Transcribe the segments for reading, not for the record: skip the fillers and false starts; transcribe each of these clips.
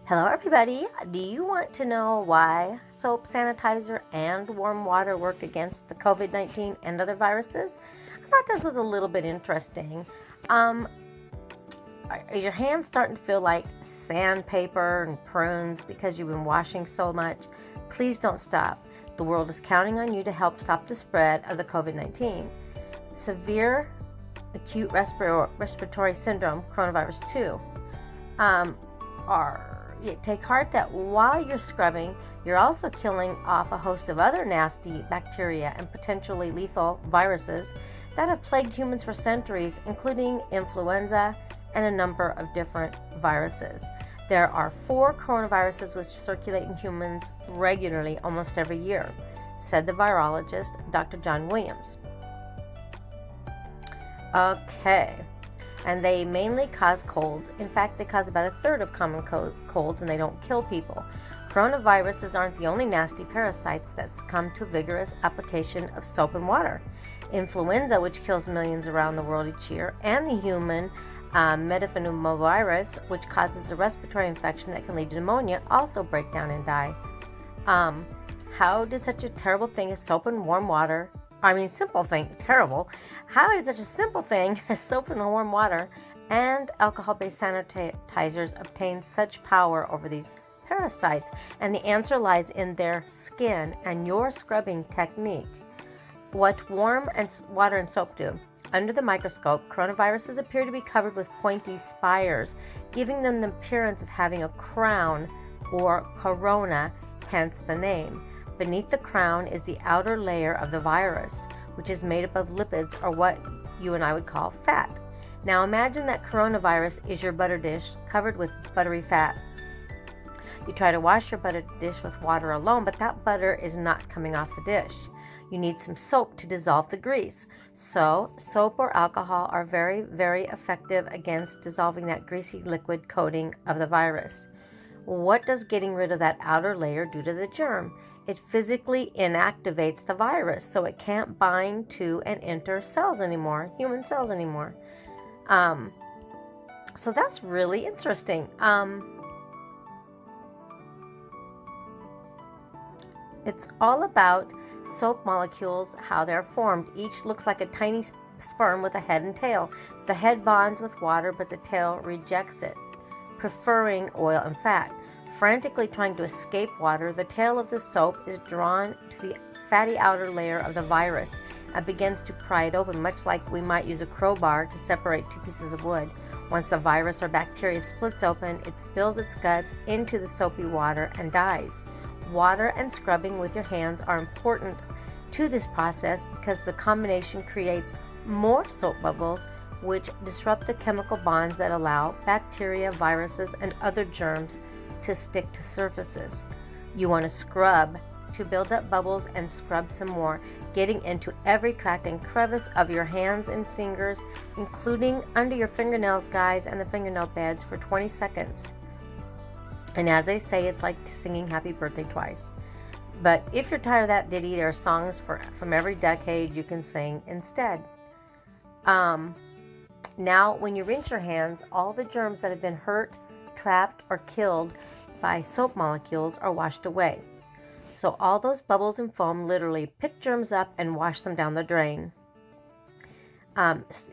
Hello everybody, do you want to know why soap, sanitizer, and warm water work against the COVID-19 and other viruses? I thought this was a little bit interesting. Are your hands starting to feel like sandpaper and prunes because you've been washing so much? Please don't stop. The world is counting on you to help stop the spread of the COVID-19. Severe acute respiratory syndrome, coronavirus 2, take heart that while you're scrubbing, you're also killing off a host of other nasty bacteria and potentially lethal viruses that have plagued humans for centuries, including influenza and a number of different viruses. There are 4 coronaviruses which circulate in humans regularly almost every year, said the virologist Dr. John Williams. Okay. And they mainly cause colds. In fact, they cause about a third of common colds, and they don't kill people. Coronaviruses aren't the only nasty parasites that succumb to vigorous application of soap and water. Influenza, which kills millions around the world each year, and the human metapneumovirus, which causes a respiratory infection that can lead to pneumonia, also break down and die. How did such a terrible thing as soap and warm water simple thing, terrible. How did such a simple thing as soap and warm water and alcohol-based sanitizers obtain such power over these parasites? And the answer lies in their skin and your scrubbing technique. What warm water and soap do. Under the microscope, coronaviruses appear to be covered with pointy spires, giving them the appearance of having a crown or corona, hence the name. Beneath the crown is the outer layer of the virus, which is made up of lipids, or what you and I would call fat. Now imagine that coronavirus is your butter dish covered with buttery fat. You try to wash your butter dish with water alone, but that butter is not coming off the dish. You need some soap to dissolve the grease. So soap or alcohol are very, very effective against dissolving that greasy liquid coating of the virus. What does getting rid of that outer layer do to the germ? It physically inactivates the virus, so it can't bind to and enter cells anymore, human cells anymore. So that's really interesting. It's all about soap molecules, how they're formed. Each looks like a tiny sperm with a head and tail. The head bonds with water, but the tail rejects it, preferring oil and fat. Frantically trying to escape water, the tail of the soap is drawn to the fatty outer layer of the virus and begins to pry it open, much like we might use a crowbar to separate 2 pieces of wood. Once the virus or bacteria splits open, it spills its guts into the soapy water and dies. Water and scrubbing with your hands are important to this process because the combination creates more soap bubbles, which disrupt the chemical bonds that allow bacteria, viruses, and other germs to stick to surfaces. You want to scrub to build up bubbles and scrub some more, getting into every crack and crevice of your hands and fingers, including under your fingernails, guys, and the fingernail beds for 20 seconds. And as they say, it's like singing happy birthday twice. But if you're tired of that ditty, there are songs from every decade you can sing instead. Now, when you rinse your hands, all the germs that have been hurt, trapped, or killed by soap molecules are washed away. So all those bubbles and foam literally pick germs up and wash them down the drain.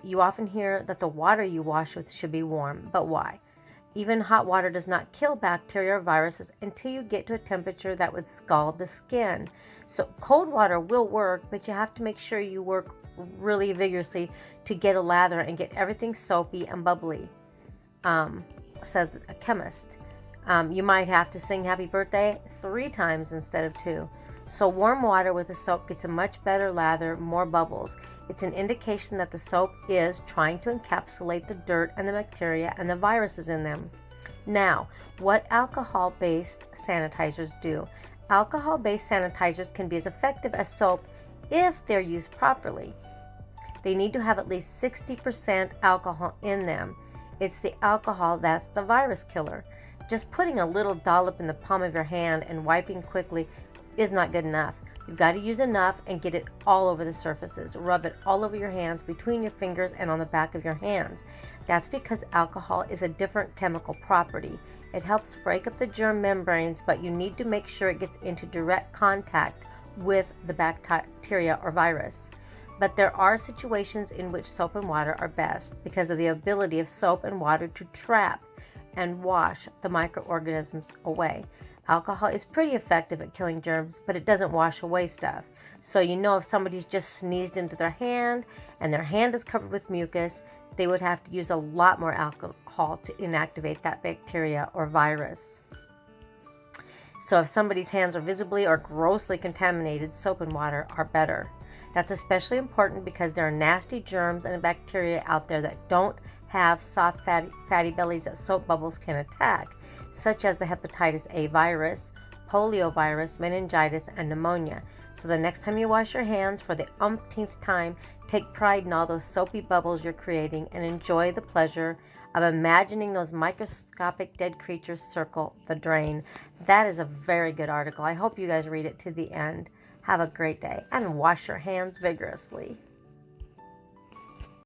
You often hear that the water you wash with should be warm, but why? Even hot water does not kill bacteria or viruses until you get to a temperature that would scald the skin. So cold water will work, but you have to make sure you work really vigorously to get a lather and get everything soapy and bubbly, says a chemist. You might have to sing happy birthday 3 times instead of 2. So warm water with the soap gets a much better lather, more bubbles. It's an indication that the soap is trying to encapsulate the dirt and the bacteria and the viruses in them. Now, what alcohol-based sanitizers do? Alcohol-based sanitizers can be as effective as soap if they're used properly. They need to have at least 60% alcohol in them. It's the alcohol that's the virus killer. Just putting a little dollop in the palm of your hand and wiping quickly is not good enough. You've got to use enough and get it all over the surfaces. Rub it all over your hands, between your fingers, and on the back of your hands. That's because alcohol is a different chemical property. It helps break up the germ membranes, but you need to make sure it gets into direct contact with the bacteria or virus. But there are situations in which soap and water are best because of the ability of soap and water to trap and wash the microorganisms away. Alcohol is pretty effective at killing germs, but it doesn't wash away stuff. So you know if somebody's just sneezed into their hand and their hand is covered with mucus, they would have to use a lot more alcohol to inactivate that bacteria or virus. So if somebody's hands are visibly or grossly contaminated, soap and water are better. That's especially important because there are nasty germs and bacteria out there that don't have soft fatty bellies that soap bubbles can attack, such as the hepatitis A virus, poliovirus, meningitis, and pneumonia. So the next time you wash your hands for the umpteenth time, take pride in all those soapy bubbles you're creating and enjoy the pleasure of imagining those microscopic dead creatures circle the drain. That is a very good article. I hope you guys read it to the end. Have a great day and wash your hands vigorously.